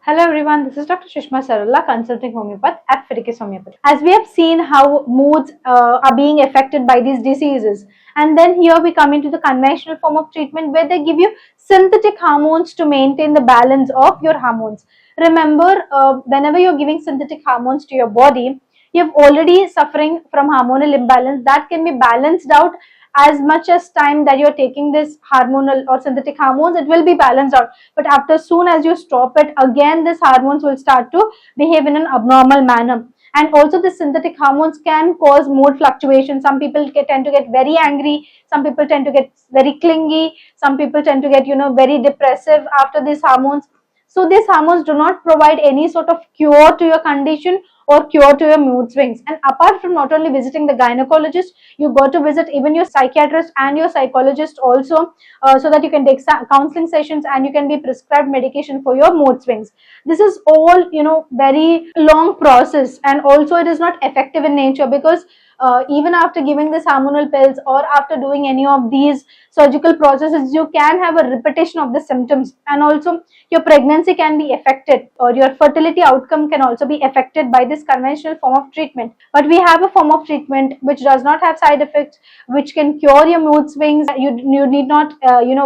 Hello everyone, this is Dr. Shishma Sarala, consulting homeopath at Fiticus Homeopathy. As we have seen how moods are being affected by these diseases, and then here we come into the conventional form of treatment where they give you synthetic hormones to maintain the balance of your hormones. Remember, whenever you're giving synthetic hormones to your body, you're already suffering from hormonal imbalance that can be balanced out as much as time that you're taking this hormonal or synthetic hormones, it will be balanced out. But after soon as you stop it, again these hormones will start to behave in an abnormal manner. And also the synthetic hormones can cause mood fluctuation. Some people tend to get very angry, some people tend to get very clingy, some people tend to get very depressive after these hormones. So these hormones do not provide any sort of cure to your condition or cure to your mood swings. And apart from not only visiting the gynecologist, you got to visit even your psychiatrist and your psychologist also, so that you can take counseling sessions and you can be prescribed medication for your mood swings. This is all very long process, and also it is not effective in nature because even after giving this hormonal pills or after doing any of these surgical processes, you can have a repetition of the symptoms, and also your pregnancy can be affected or your fertility outcome can also be affected by this conventional form of treatment. But we have a form of treatment which does not have side effects, which can cure your mood swings. You need not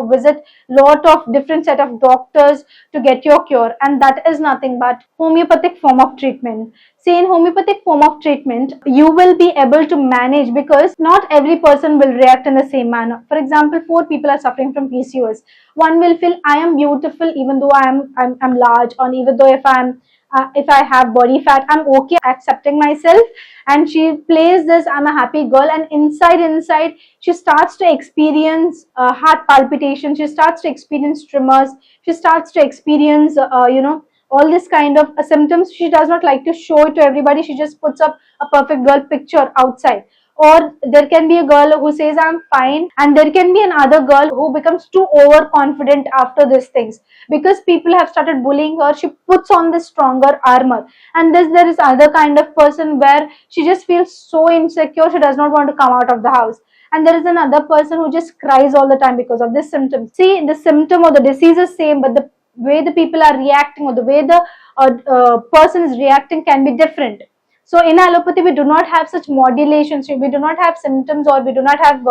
visit lot of different set of doctors to get your cure, and that is nothing but homeopathic form of treatment. See, in homeopathic form of treatment, you will be able to manage because not every person will react in the same manner. For example, 4 people are suffering from PCOS. One will feel I am beautiful even though I'm large, or even though if I have body fat, I'm okay accepting myself. And she plays this I'm a happy girl, and inside she starts to experience heart palpitation. She starts to experience tremors. She starts to experience all this kind of symptoms. She does not like to show it to everybody. She just puts up a perfect girl picture outside. Or there can be a girl who says I'm fine, and there can be another girl who becomes too overconfident after these things because people have started bullying her. She puts on this stronger armor, and there is other kind of person where she just feels so insecure, she does not want to come out of the house. And there is another person who just cries all the time because of this symptom. See, the symptom or the disease is same, but the way the people are reacting or the way the person is reacting can be different. So in allopathy, we do not have such modulations. We do not have symptoms, or we do not have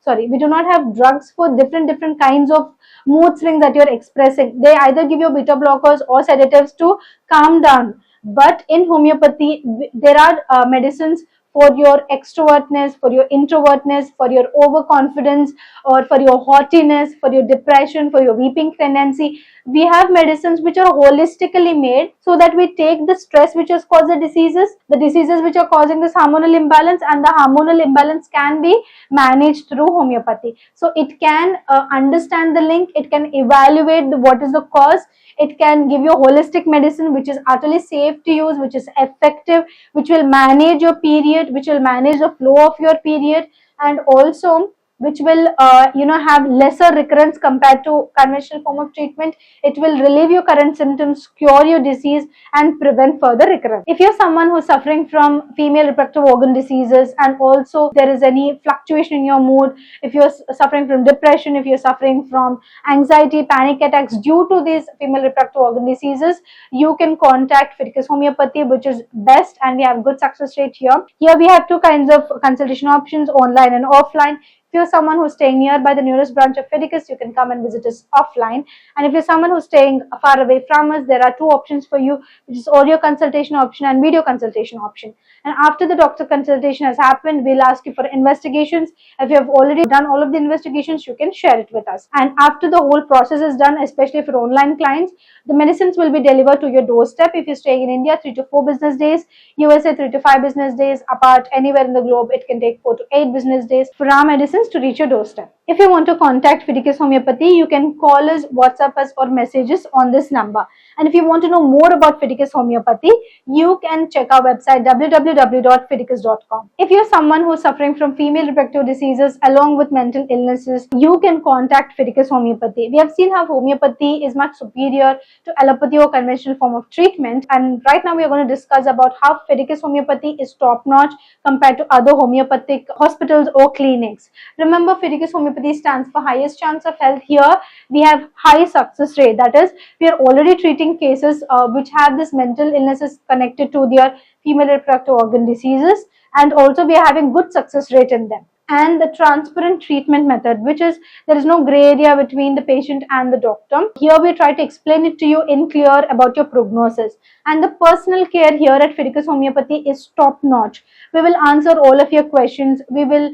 we do not have drugs for different kinds of mood swings that you're expressing. They either give you beta blockers or sedatives to calm down. But in homeopathy, there are medicines for your extrovertness, for your introvertness, for your overconfidence, or for your haughtiness, for your depression, for your weeping tendency. We have medicines which are holistically made so that we take the stress which has caused the diseases which are causing this hormonal imbalance, and the hormonal imbalance can be managed through homeopathy. So it can understand the link, it can evaluate what is the cause, it can give you holistic medicine which is utterly safe to use, which is effective, which will manage your period, which will manage the flow of your period, and also which will have lesser recurrence compared to conventional form of treatment. It will relieve your current symptoms, cure your disease, and prevent further recurrence. If you're someone who's suffering from female reproductive organ diseases, and also there is any fluctuation in your mood, if you're suffering from depression, if you're suffering from anxiety, panic attacks due to these female reproductive organ diseases, you can contact Fiticus Homeopathy, which is best, and we have good success rate here. Here we have 2 kinds of consultation options, online and offline. If you're someone who's staying nearby the nearest branch of Fiticus, you can come and visit us offline. And if you're someone who's staying far away from us, there are 2 options for you, which is audio consultation option and video consultation option. And after the doctor consultation has happened, we'll ask you for investigations. If you have already done all of the investigations, you can share it with us. And after the whole process is done, especially for online clients, the medicines will be delivered to your doorstep. If you're staying in India, 3 to 4 business days, USA 3 to 5 business days, apart anywhere in the globe, it can take 4 to 8 business days for our medicines to reach your doorstep. If you want to contact Fiticus Homeopathy, you can call us, WhatsApp us, or messages on this number. And if you want to know more about Fiticus Homeopathy, you can check our website www.fiticus.com. If you're someone who's suffering from female reproductive diseases along with mental illnesses, you can contact Fiticus Homeopathy. We have seen how homeopathy is much superior to allopathy or conventional form of treatment, and right now we are going to discuss about how Fiticus Homeopathy is top-notch compared to other homeopathic hospitals or clinics. Remember, Fidelis Homeopathy stands for highest chance of health. Here we have high success rate. That is, we are already treating cases which have this mental illnesses connected to their female reproductive organ diseases, and also we are having good success rate in them. And the transparent treatment method, which is there is no gray area between the patient and the doctor. Here we try to explain it to you in clear about your prognosis. And the personal care here at Fidelis Homeopathy is top notch. We will answer all of your questions. We will,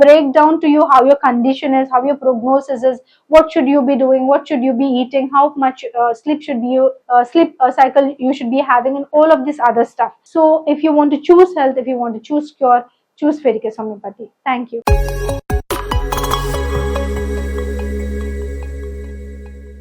break down to you how your condition is, how your prognosis is, what should you be doing, what should you be eating, how much sleep should be sleep cycle you should be having, and all of this other stuff. So if you want to choose health, if you want to choose cure, choose Fidelis Homeopathy. Thank you.